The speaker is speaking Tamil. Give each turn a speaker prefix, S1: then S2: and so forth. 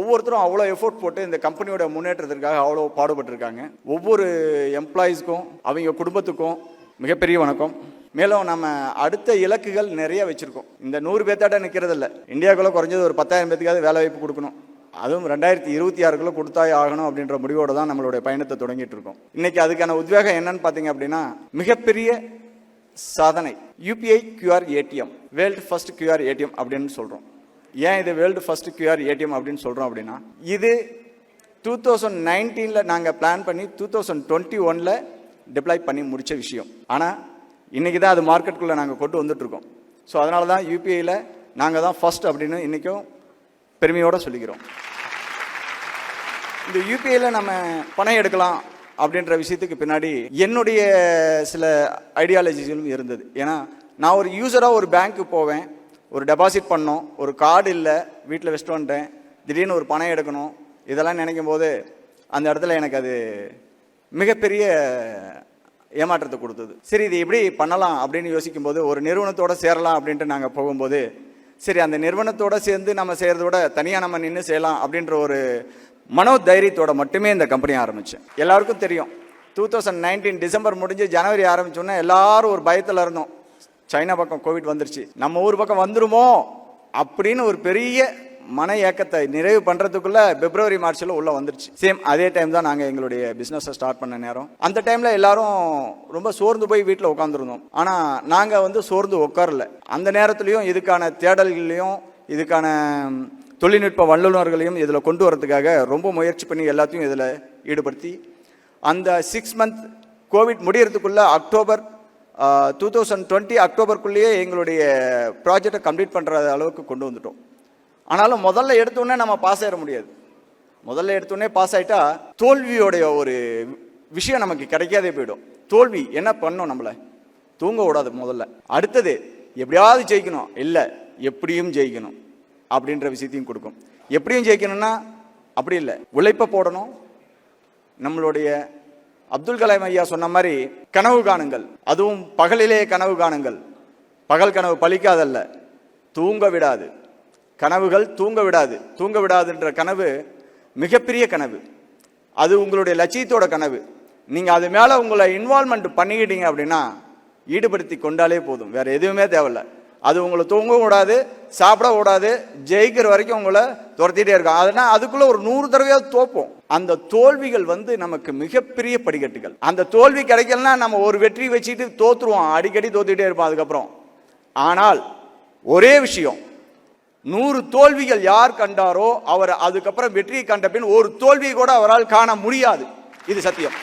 S1: ஒவ்வொருத்தரும் அவ்வளோ எஃபோர்ட் போட்டு இந்த கம்பெனியோட முன்னேற்றத்திற்காக அவ்வளோ பாடுபட்டிருக்காங்க. ஒவ்வொரு எம்ப்ளாயீஸ்க்கும் அவங்க குடும்பத்துக்கும் மிகப்பெரிய வணக்கம். மேலும் நம்ம அடுத்த இலக்குகள் நிறைய வச்சுருக்கோம். இந்த 100 பேர்த்தாட்ட நிற்கிறது இல்லை. இந்தியாவுக்குள்ளே குறைஞ்சது ஒரு 10,000 பேத்துக்காவது வேலை வாய்ப்பு கொடுக்கணும். அதுவும் 2026 கொடுத்தாயே ஆகணும் அப்படின்ற முடிவோடு தான் நம்மளுடைய பயணத்தை தொடங்கிட்டு இருக்கோம். இன்னைக்கு அதுக்கான உத்வேகம் என்னன்னு பார்த்தீங்க அப்படின்னா, மிகப்பெரிய சாதனை UPI QR ATM, world first QR ATM அப்படின்னு சொல்கிறோம். ஏன் இது வேர்ல்டு ஃபர்ஸ்ட் QR ATM அப்படின்னு சொல்கிறோம் அப்படின்னா, இது 2019 நாங்கள் பிளான் பண்ணி 2021 டிப்ளாய் பண்ணி முடித்த விஷயம். ஆனால் இன்றைக்கி தான் அது மார்க்கெட்டுக்குள்ளே நாங்கள் கொண்டு வந்துட்டுருக்கோம். ஸோ அதனால தான் யூபிஐயில் நாங்கள் தான் ஃபர்ஸ்ட் அப்படின்னு இன்றைக்கும் பெருமையோடு சொல்லிக்கிறோம். இந்த யூபிஐயில் நம்ம பணம் எடுக்கலாம் அப்படின்ற விஷயத்துக்கு பின்னாடி என்னுடைய சில ஐடியாலஜிஸும் இருந்தது. ஏன்னா நான் ஒரு யூஸராக ஒரு பேங்க்கு போவேன், ஒரு டெபாசிட் பண்ணோம், ஒரு கார்டு இல்லை, வீட்டில் வச்சுட்டு வந்துட்டேன், திடீர்னு ஒரு பணம் எடுக்கணும், இதெல்லாம் நினைக்கும் போது அந்த இடத்துல எனக்கு அது மிகப்பெரிய ஏமாற்றத்தை கொடுத்தது. சரி, இது எப்படி பண்ணலாம் அப்படின்னு யோசிக்கும் போது ஒரு நிறுவனத்தோடு சேரலாம் அப்படின்ட்டு நாங்கள் போகும்போது, சரி அந்த நிறுவனத்தோடு சேர்ந்து நம்ம செய்கிறத விட தனியாக நம்ம நின்று செய்யலாம் அப்படின்ற ஒரு மனோதைரியத்தோட மட்டுமே இந்த கம்பெனி ஆரம்பித்தேன். எல்லாருக்கும் தெரியும், 2019 டிசம்பர் முடிஞ்சு ஜனவரி ஆரம்பிச்சோன்னா எல்லாரும் ஒரு பயத்தில் இருந்தோம். சைனா பக்கம் கோவிட் வந்துருச்சு, நம்ம ஊர் பக்கம் வந்துருமோ அப்படின்னு ஒரு பெரிய மன ஏக்கத்தை நிறைவு பண்ணுறதுக்குள்ளே பிப்ரவரி மார்ச்சில் உள்ளே வந்துருச்சு. சேம் அதே டைம் தான் நாங்கள் எங்களுடைய பிஸ்னஸை ஸ்டார்ட் பண்ண நேரம். அந்த டைமில் எல்லாரும் ரொம்ப சோர்ந்து போய் வீட்டில் உட்காந்துருந்தோம். ஆனால் நாங்கள் சோர்ந்து உட்காரல. அந்த நேரத்துலையும் இதுக்கான தேடல்களையும் இதுக்கான தொழில்நுட்ப வல்லுநர்களையும் இதில் கொண்டு வரதுக்காக ரொம்ப முயற்சி பண்ணி எல்லாத்தையும் இதில் ஈடுபடுத்தி அந்த 6 மந்த் கோவிட் முடியறதுக்குள்ளே அக்டோபர் 2020 அக்டோபருக்குள்ளேயே எங்களுடைய ப்ராஜெக்டை கம்ப்ளீட் பண்ணுற அளவுக்கு கொண்டு வந்துட்டோம். ஆனாலும் முதல்ல எடுத்தோடனே நம்ம பாஸ் ஆகிட முடியாது. முதல்ல எடுத்தோடனே பாஸ் ஆகிட்டா தோல்வியோடைய ஒரு விஷயம் நமக்கு கிடைக்காதே போயிடும். தோல்வி என்ன பண்ணும், நம்மளை தூங்க விடாது. முதல்ல அடுத்தது எப்படியாவது ஜெயிக்கணும், இல்லை எப்படியும் ஜெயிக்கணும் அப்படின்ற விஷயத்தையும் கொடுக்கும். எப்படியும் ஜெயிக்கணும்னா அப்படி இல்லை, உழைப்பை போடணும். நம்மளுடைய அப்துல் கலாம் ஐயா சொன்ன மாதிரி கனவு காணுங்கள், அதுவும் பகலிலே கனவு காணுங்கள். பகல் கனவு பலிக்காதல்ல, தூங்க விடாது. கனவுகள் தூங்க விடாது. தூங்க விடாதுன்ற கனவு மிகப்பெரிய கனவு. அது உங்களுடைய லட்சியத்தோட கனவு. நீங்கள் அது மேலே உங்களை இன்வால்மெண்ட் பண்ணிக்கிட்டீங்க அப்படின்னா ஈடுபடுத்தி கொண்டாலே போதும், வேறு எதுவுமே தேவையில்லை. அது உங்களை தூங்க விடாது, சாப்பிட விடாது, ஜெயிக்கிற வரைக்கும் உங்களை துரத்திட்டே இருக்கும். அதனால் அதுக்குள்ளே ஒரு 100 தடவையாவது தோப்போம். அந்த தோல்விகள் நமக்கு மிகப்பெரிய படிக்கட்டுகள். அந்த தோல்வி கிடைக்கலன்னா நம்ம ஒரு வெற்றி வச்சுட்டு தோற்றுருவோம், அடிக்கடி தோத்துக்கிட்டே இருப்போம் அதுக்கப்புறம். ஆனால் ஒரே விஷயம், 100 தோல்விகள் யார் கண்டாரோ அவர் அதுக்கப்புறம் வெற்றியை கண்ட பின் ஒரு தோல்வியை கூட அவரால் காண முடியாது. இது சத்தியம்.